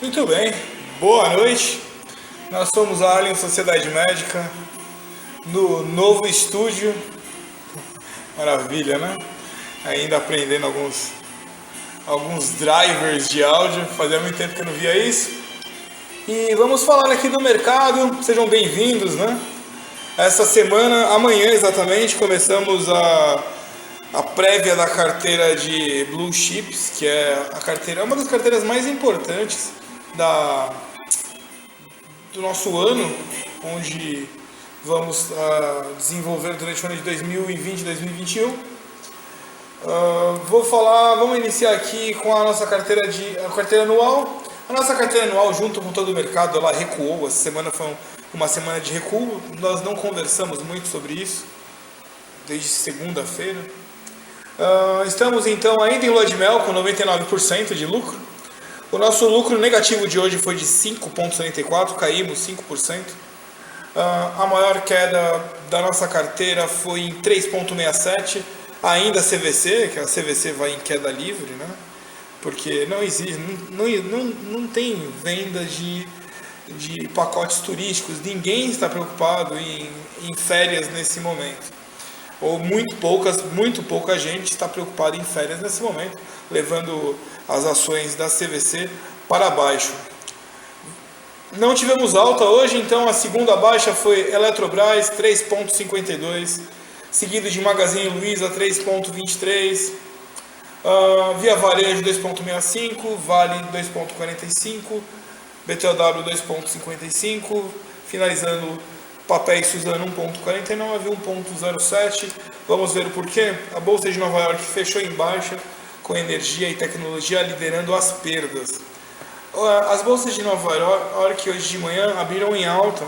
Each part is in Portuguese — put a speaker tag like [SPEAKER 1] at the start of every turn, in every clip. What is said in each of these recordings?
[SPEAKER 1] Muito bem, boa noite. Nós somos a Alien Sociedade Médica no novo estúdio. Maravilha, né? Ainda aprendendo alguns drivers de áudio. Fazia muito tempo que eu não via isso. E vamos falar aqui do mercado. Sejam bem-vindos, né? Essa semana, amanhã exatamente, começamos a prévia da carteira de Blue Chips, que é uma das carteiras mais importantes do nosso ano, onde vamos desenvolver durante o ano de 2020 e 2021. Vamos iniciar aqui com a nossa carteira anual. A nossa carteira anual, junto com todo o mercado, ela recuou. Essa semana foi uma semana de recuo. Nós não conversamos muito sobre isso desde segunda-feira. Estamos então ainda em lua de mel com 99% de lucro. O nosso lucro negativo de hoje foi de 5,74, caímos 5%. A maior queda da nossa carteira foi em 3,67, ainda CVC, que a CVC vai em queda livre, né? Porque não existe, não tem venda de pacotes turísticos, ninguém está preocupado em férias nesse momento. Ou muito pouca gente está preocupada em férias nesse momento, levando as ações da CVC para baixo. Não tivemos alta hoje, então a segunda baixa foi Eletrobras 3,52, seguido de Magazine Luiza 3,23, Via Varejo 2,65, Vale 2,45, BTOW 2,55, finalizando papéis Suzano 1,49, 1,07. Vamos ver o porquê. A Bolsa de Nova York fechou em baixa, com energia e tecnologia liderando as perdas. As bolsas de Nova York hoje de manhã abriram em alta.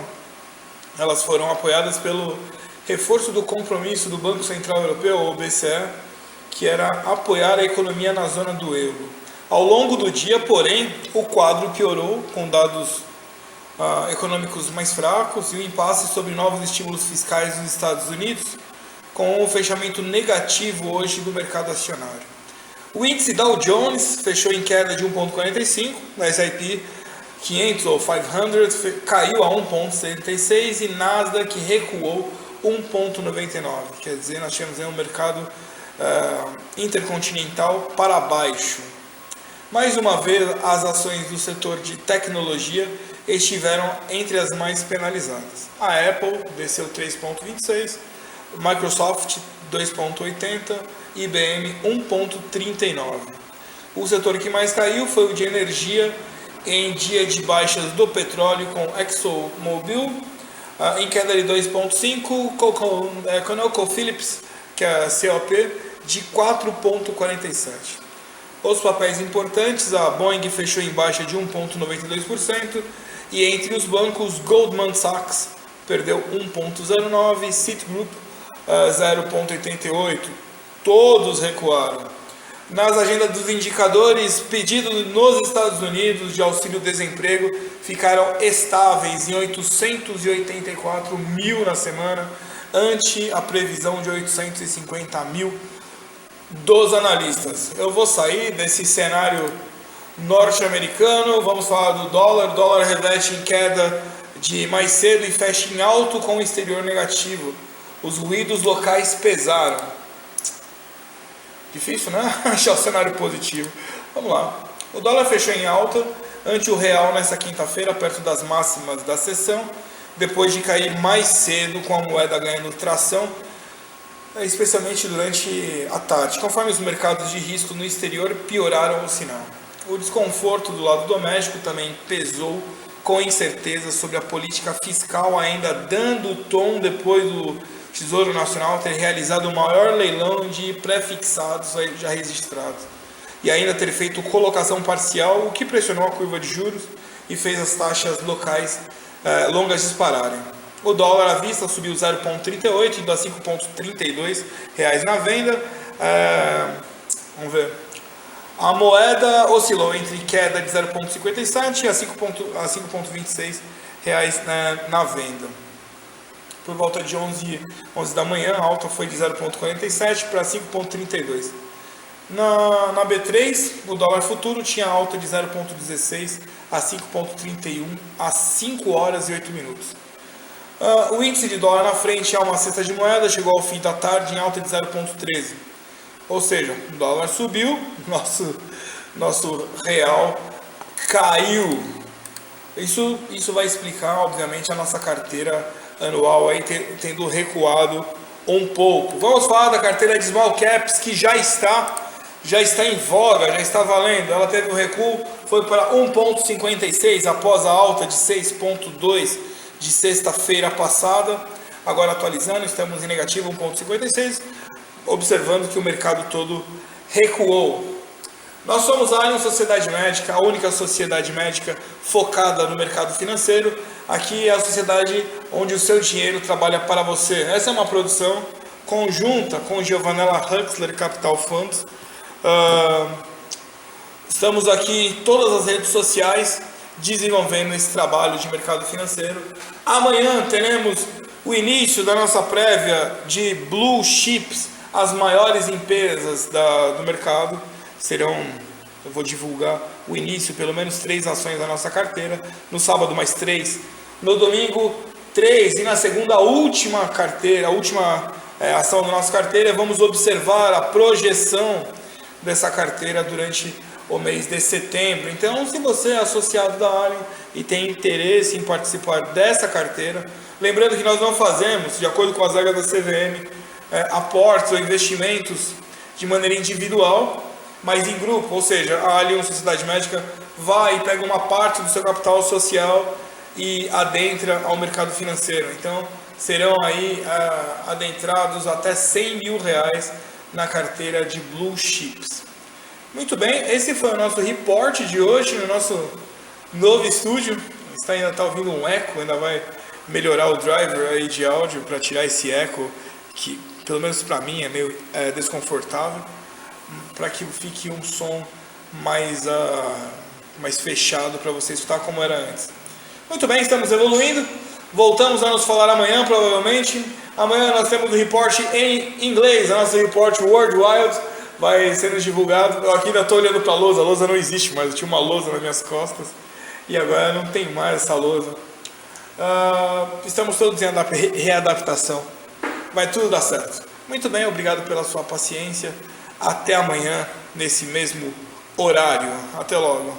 [SPEAKER 1] Elas foram apoiadas pelo reforço do compromisso do Banco Central Europeu, ou BCE, que era apoiar a economia na zona do euro. Ao longo do dia, porém, o quadro piorou, com dados econômicos mais fracos e o impasse sobre novos estímulos fiscais nos Estados Unidos, com um fechamento negativo hoje do mercado acionário. O índice Dow Jones fechou em queda de 1,45, na S&P 500 ou 500 caiu a 1,76 e Nasdaq recuou 1,99. Quer dizer, nós tivemos aí um mercado intercontinental para baixo. Mais uma vez, as ações do setor de tecnologia estiveram entre as mais penalizadas. A Apple desceu 3,26, Microsoft 2,80, IBM 1,39. O setor que mais caiu foi o de energia, em dia de baixas do petróleo, com ExxonMobil em queda de 2,5, ConocoPhillips, que é a COP, de 4,47. Os papéis importantes, a Boeing fechou em baixa de 1,92%, e entre os bancos, Goldman Sachs perdeu 1,09%, Citigroup 0,88%. Todos recuaram. Nas agendas dos indicadores, pedidos nos Estados Unidos de auxílio-desemprego ficaram estáveis em 884 mil na semana, ante a previsão de 850 mil dos analistas. Eu vou sair desse cenário norte-americano, vamos falar do dólar. O dólar reveste em queda de mais cedo e fecha em alto com o exterior negativo. Os ruídos locais pesaram. Difícil, né? Achar o cenário positivo. Vamos lá. O dólar fechou em alta ante o real nesta quinta-feira, perto das máximas da sessão, depois de cair mais cedo com a moeda ganhando tração, especialmente durante a tarde, conforme os mercados de risco no exterior pioraram o sinal. O desconforto do lado doméstico também pesou, com incerteza sobre a política fiscal, ainda dando tom depois do Tesouro Nacional ter realizado o maior leilão de pré-fixados já registrados, e ainda ter feito colocação parcial, o que pressionou a curva de juros e fez as taxas locais longas dispararem. O dólar à vista subiu 0,38, indo a R$ 5,32 na venda. Vamos ver. A moeda oscilou entre queda de 0,57 a 5,26 reais na venda. Por volta de 11 da manhã, a alta foi de 0,47 para 5,32. Na B3, o dólar futuro tinha alta de 0,16 a 5,31 às 5 horas e 8 minutos. O índice de dólar na frente é uma cesta de moeda, chegou ao fim da tarde em alta de 0,13. Ou seja, o dólar subiu, nosso real caiu. Isso vai explicar, obviamente, a nossa carteira anual aí tendo recuado um pouco. Vamos falar da carteira de Small Caps, que já está em voga, já está valendo. Ela teve um recuo, foi para 1,56 após a alta de 6,2 de sexta-feira passada. Agora atualizando, estamos em negativo 1,56, observando que o mercado todo recuou. Nós somos a Allianz Sociedade Médica, a única sociedade médica focada no mercado financeiro. Aqui é a sociedade onde o seu dinheiro trabalha para você. Essa é uma produção conjunta com Giovanella Huxler Capital Funds. Estamos aqui em todas as redes sociais desenvolvendo esse trabalho de mercado financeiro. Amanhã teremos o início da nossa prévia de Blue Chips, as maiores empresas do mercado. Eu vou divulgar o início, pelo menos 3 ações da nossa carteira. No sábado, mais 3. No domingo, 3. E na segunda, a última ação da nossa carteira. Vamos observar a projeção dessa carteira durante o mês de setembro. Então, se você é associado da Allianz e tem interesse em participar dessa carteira, lembrando que nós não fazemos, de acordo com as regras da CVM, aportes ou investimentos de maneira individual, mas em grupo, ou seja, a Allianz Sociedade Médica vai e pega uma parte do seu capital social e adentra ao mercado financeiro. Então, serão aí adentrados até R$100 mil na carteira de Blue Chips. Muito bem, esse foi o nosso report de hoje no nosso novo estúdio. Ainda está ouvindo um eco, ainda vai melhorar o driver aí de áudio para tirar esse eco, que pelo menos para mim é meio desconfortável, para que fique um som mais fechado para você escutar como era antes. Muito bem, estamos evoluindo. Voltamos a nos falar amanhã, provavelmente. Amanhã nós temos o report em inglês, a nossa report World Wild vai sendo divulgado. Eu aqui ainda estou olhando para a lousa não existe mais, eu tinha uma lousa nas minhas costas e agora não tem mais essa lousa. Estamos todos em readaptação, vai tudo dar certo. Muito bem, obrigado pela sua paciência. Até amanhã, nesse mesmo horário. Até logo.